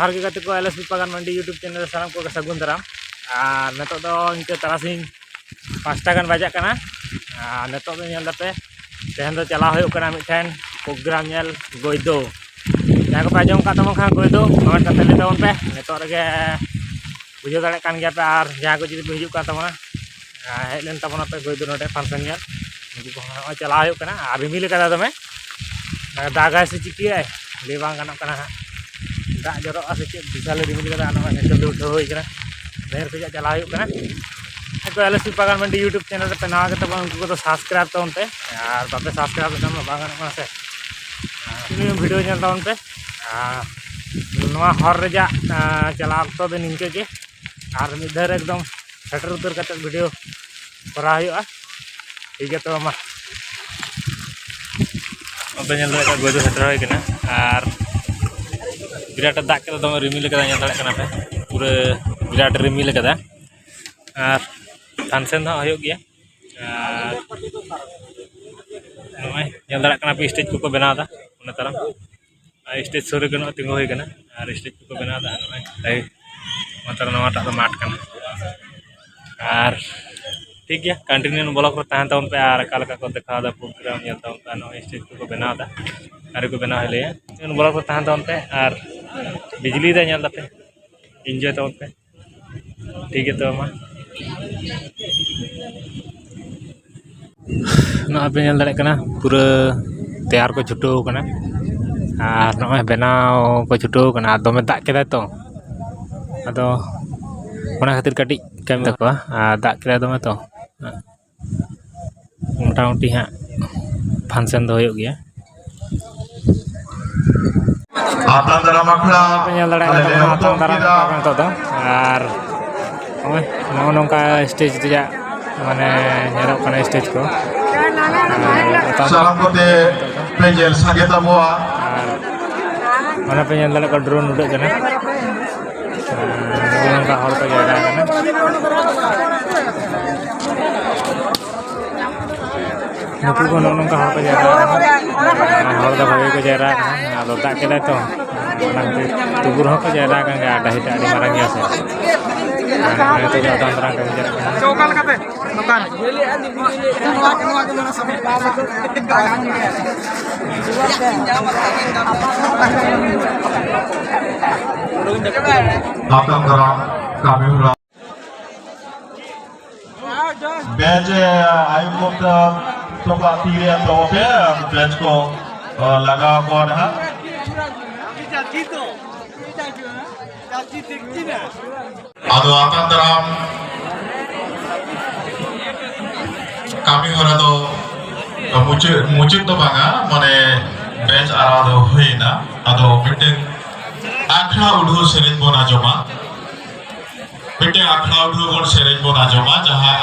जोहार के गाते को एलएसपी पागान मंडी यूट्यूब चैनल साराम को सगुन दाराम और नितो दो इनके तरासिंग 5टा गान बजाक कना और नितो दो नेल दापे तेहन दो चला हुयो कना मिठेन प्रोग्राम नेल गोइदो जहां को आजम का तमन खान गोइदो कमेंट करते ले तवन पे नितो रगे बुझो दाड़े कान गया पे और जहां को जुदी हिजुक का तमना हेज लेन तमना पे गोइदो नोटे फंक्शन नेल उनको को चला हुयो कना और रिमिल कदा दमे दागा से चिकी है ले बांग गानों कना दा जरो से चेक विशाल रिमिल कदा अना नेचर दो उठो होई कना देर से चला हुयो कना को एलएसपी पागान मंडी यूट्यूब चैनल पे नवा के तब उनको तो सब्सक्राइब तवन पे और बापे सब्सक्राइब तम बांग गानों से वीडियो नेल तवन पे नवा हर रेजा चला तो दे निंके के और मिधर एकदम सेटर उतर कते वीडियो करा हुयो ठीक है तो मा अब नेल दाड़ा गोइदो सेटर होय कना और विराट दाग के दम रिमिल कदा नेल दाड़ा कना पे पूरा विराट रिमिल कदा और फंक्शन हो होयो गया और नय नेल दाड़ा कना पे स्टेज को बनाव दा उना तरम स्टेज सोरे गनो तिंगो होय कना और स्टेज को बनाव दा नय मतलब नवाटा तो माठ कना और ठीक गया कंटिन्यू ब्लॉग रे तहन तवन पे और काल का को देखा दा प्रोग्राम नेल तवन पे नो स्टेज को बनाव दा और को बनाव ले इन ब्लॉग रे तहन तवन पे और बिजली दा नेल दापे एंजॉय तवन पे ठीक है तो मा ना पे नेल दाड़े कना पूरा तैयार को छुटो कना और नय बनाव को छुटो कना दमे दाग केदा तो अदो ओना खातिर कटी कम तको दाग केदा दमे तो मोटामुटी हाँ फंक्शन दो होयो गया और नौका स्टेज माने स्टेज को पे ड्रोन उड़े हर को जायरा नुकु को नौका हर को जायरा हर दा भागे को जायरा आदो दाग केदा तो तुबुर हो को जायरा गंगा डाहिटा आदि मारंग गया से तो दान तरह का जायरा चौकाल काते दुकान नवा के लोना सब आपन करा कामिउरा बेज आयुक्त तो का तीरे तो पे बेज को लगा को ना आदो आपन तरह कामिउरा तो मुचित तो बांगा माने बेज आरा दो होइना आदो मिटिंग आखड़ा उड़ो सेरेन बोन आजमा मिटिंग आखड़ा उड़ो बोन सेरेन बोन आजमा जहां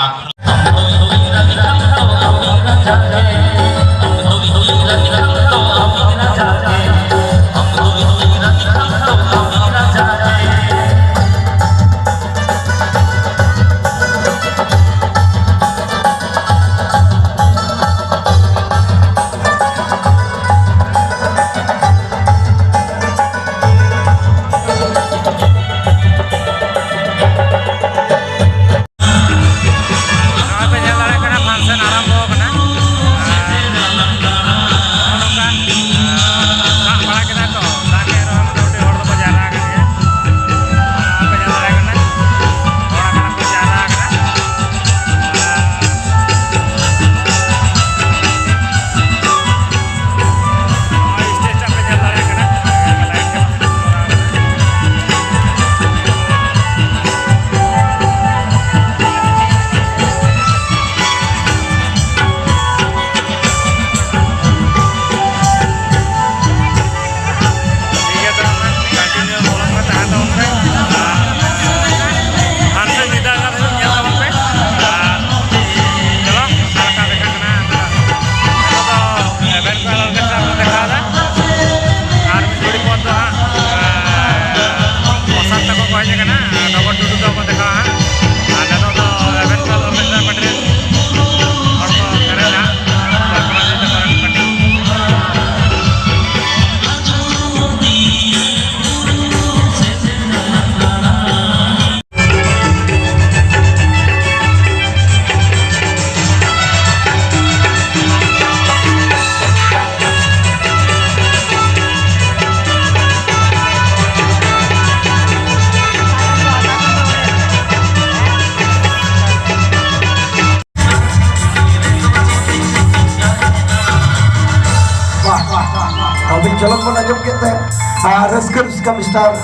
रस्कर उसका मिस्टर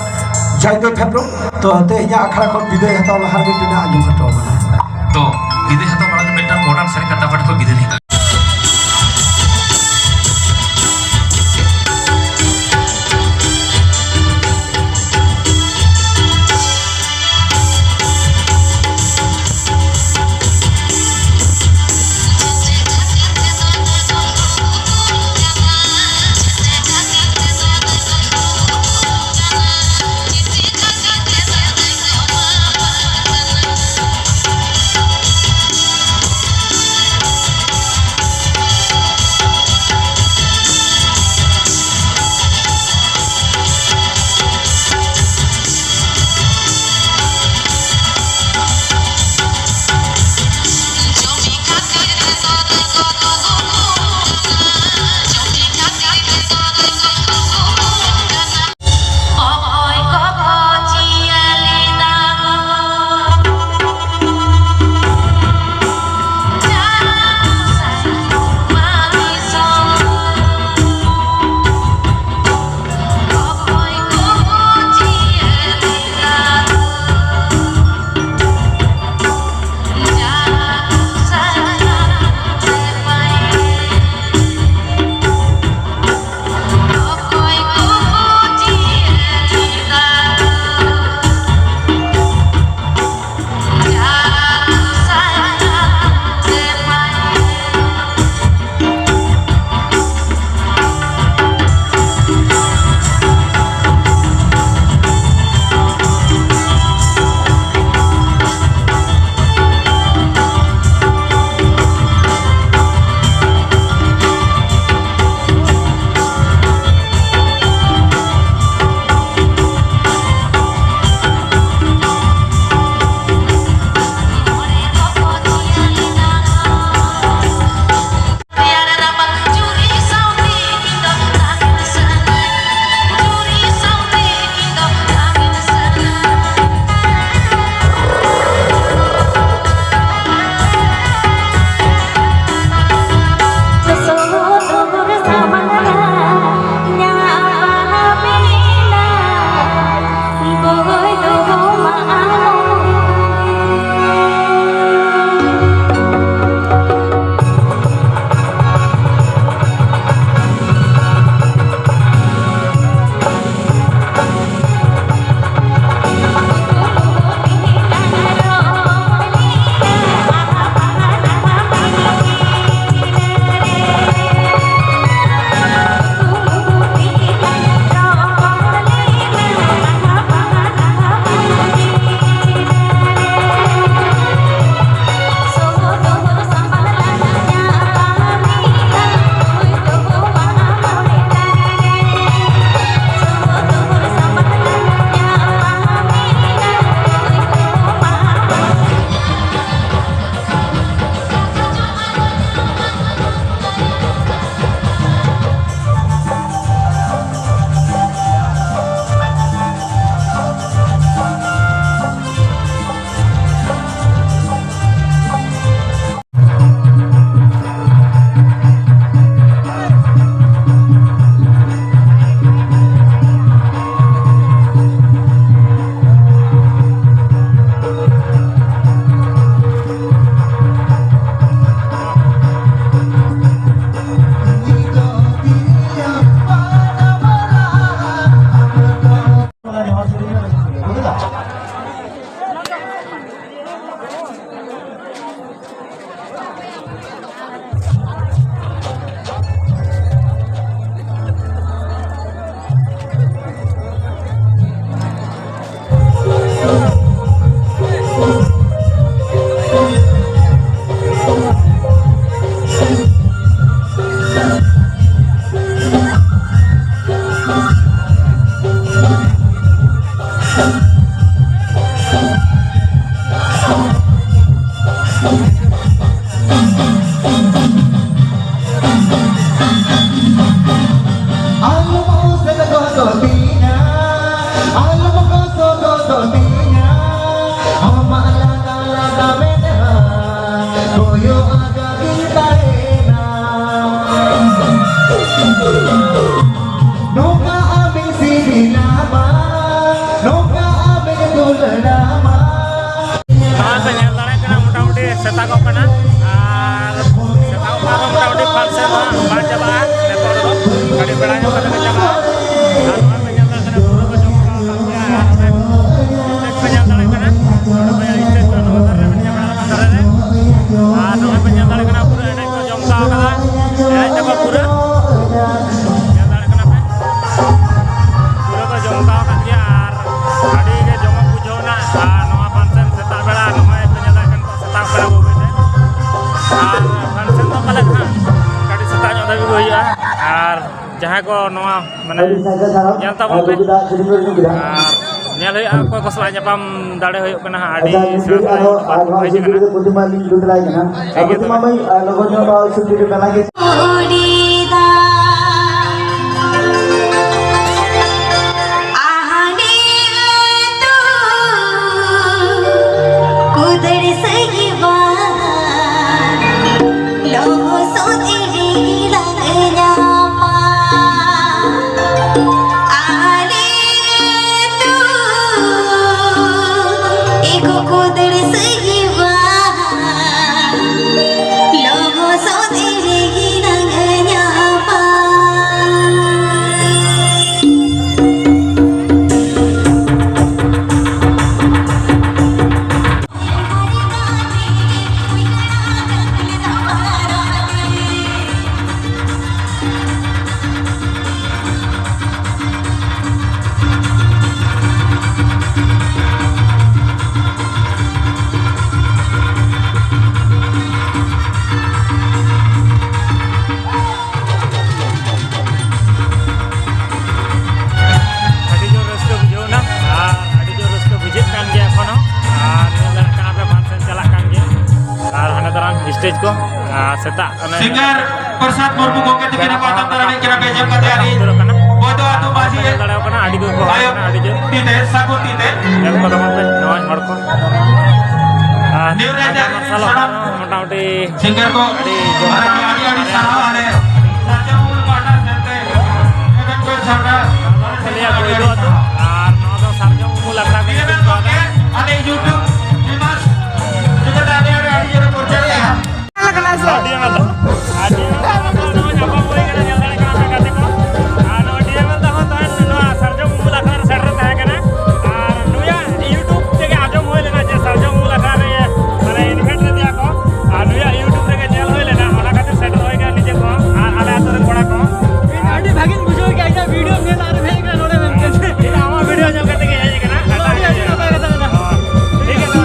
जयदेव हेम्ब्रो तो तेहnya akhara kon biday hataw lahar bitina ajum hataw तो विदेश तो बड़ा बेटा मॉडर्न सरी कथा पट को विदेश नहीं setagok kena setagok baru mudah-mudahan function bang coba neto dulu kali beranya pada coba dan penyandang kena pura ke jongkok penyandang kena pura banyak istek kan motor penyandang kena pura naik ke jongkok kena naik coba pura penyandang kena pura ke jongkok kan biar tadi ke jongkok pujo nak nama function setak bela nama penyandang kan setak bela bobe function to pala kan kadi setak nyok tapi gue ya ar jaha ko noa mane yang tabon pe nyal hoy ako ko sala nyapam dale hoy kana adi stage ko setak Singer Persat Murmu Gongke Tikina Patang Tarani Kira Bejam Katari Bodo Atu Baji dalaw kana adi ko Ayo adi jo Tite Sabu Tite yang ko tamam pe noy hor ko New Raja salah motamoti Singer ko Adi Sarah Ale Saja Mul Pata Sente Evan ko Sarah kaliya ko ido atu no to sarjo mul agra Ini Gongke Ada YouTube Dimas Juga ada Jero Porjali ya dia mata no nyapa boy kana nyala kana kate ko no dia mata ho tan no sarjo mul agra sarra ta kana no ya YouTube tege ajo hoile na je sarjo mul agra re mane invite re dia ko no ya YouTube tege nyal hoile na ona kate set hoy ga nije ko ala atore koda ko adi bhagin bujo ke aida video me tar bhe ga node men ita ama video nyal kate ge jaye kana ठीक है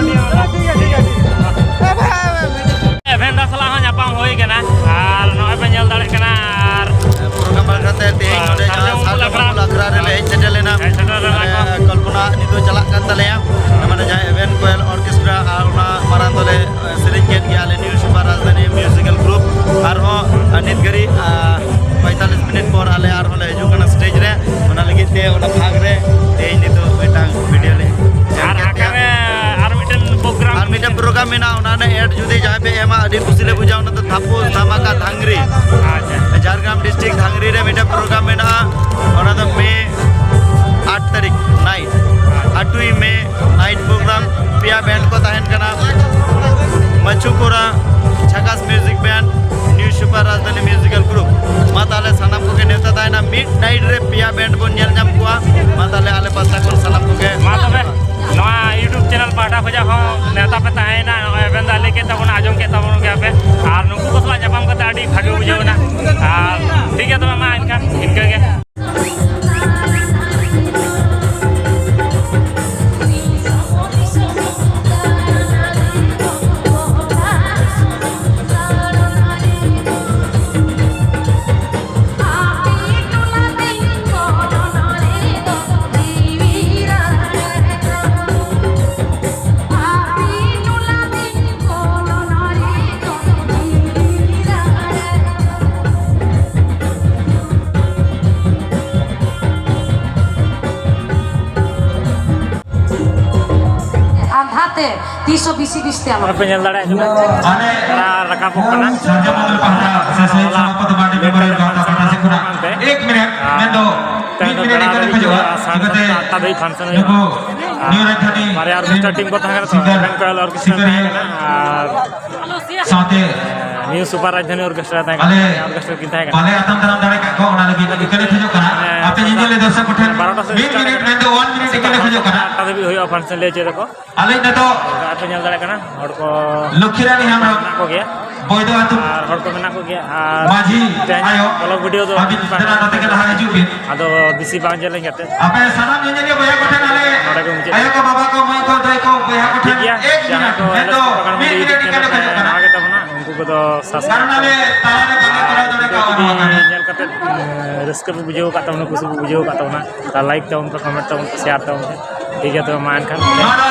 event salah nyapam hoy kana ar noy penyel dale kana ar program berkata teheng node jalan sarjo mul agra re le setelena kalpana nitu jalak kan taleya namanya jaya event koel orchestra aruna maran tole sering ket gi ale new super rajdhani musical group arho anit gari 45 minit por ale arho le hiju kana stage re ona lagi te ona bhag re teheng nitu metang video le ar akare ar miten program ar miten program mena ona ne ad judi jahe pe ema adi kusi le buja ona to thapu dhamaka dhangri acha Jhargram district Dhangri रे मिटे programme में ना ओना तो मे 8 तारीख night 8 मे night programme पिया band को तहन कना मचुकोरा झकास म्यूजिक बैंड न्यू सुपर राजधानी म्यूजिकल ग्रुप माताले सनम को के नेता तायना मिड नाइट रे पिया बैंड को नेल जाम कुआ माताले आले पासा को सलाम को के मा तबे नवा YouTube channel pada khoja ho neta pe tahena event dale ke tabon ajom ke tabon ke ape ar nuku ko sala nyapam kata adi bhage bujau na ठीक है तो ma इनका के Tiso bisi-bisi Orang penyel dare cuma rakap kana Sarjo Mul Pata Sesai sama Patubadi Memorial Gata Pata Sekura 1 minute Mendo 1 minute ikut ke juga Ikut tadi function Yuko New Rajdhani बारे orchestra team को तहां तो event को orchestra तहां और साथे new super राजधानी orchestra तहां ऑर्केस्ट्रा की तहां पाले आतम दाराम दारे को ओना लगी इकले खजो कना आपे जिंजले दर्शक को ठेन 1 मिनट में 1 मिनट इकले खजो कना तादे भी होयो फंक्शन ले चे को आले न तो आटे नेल दाड़े कना और को लखीरानी हम ना को गया बोयदो आतु और हर को मेना को गया और माझी आयो ब्लॉग वीडियो दो अभी तेरा नते के लहा हिजु बिन आदो बीसी बांग जले गते आपे सनाम जिंजले बोया को ठेन आले नोडे को मुझे आयो को बाबा को मई को दई को बोया को ठेन गया 1 जहां को मिनट तो 1 मिनट इकले खजो कना आगे तब ना उनको को तो कारण आले ताला रे बागे करा दड़े का वा कने नेल कते रस्क पे बुझाव का तब कुछ बुझाव का तब ना लाइक तब कमेंट तब शेयर तब ठीक है तो मान खान नोडा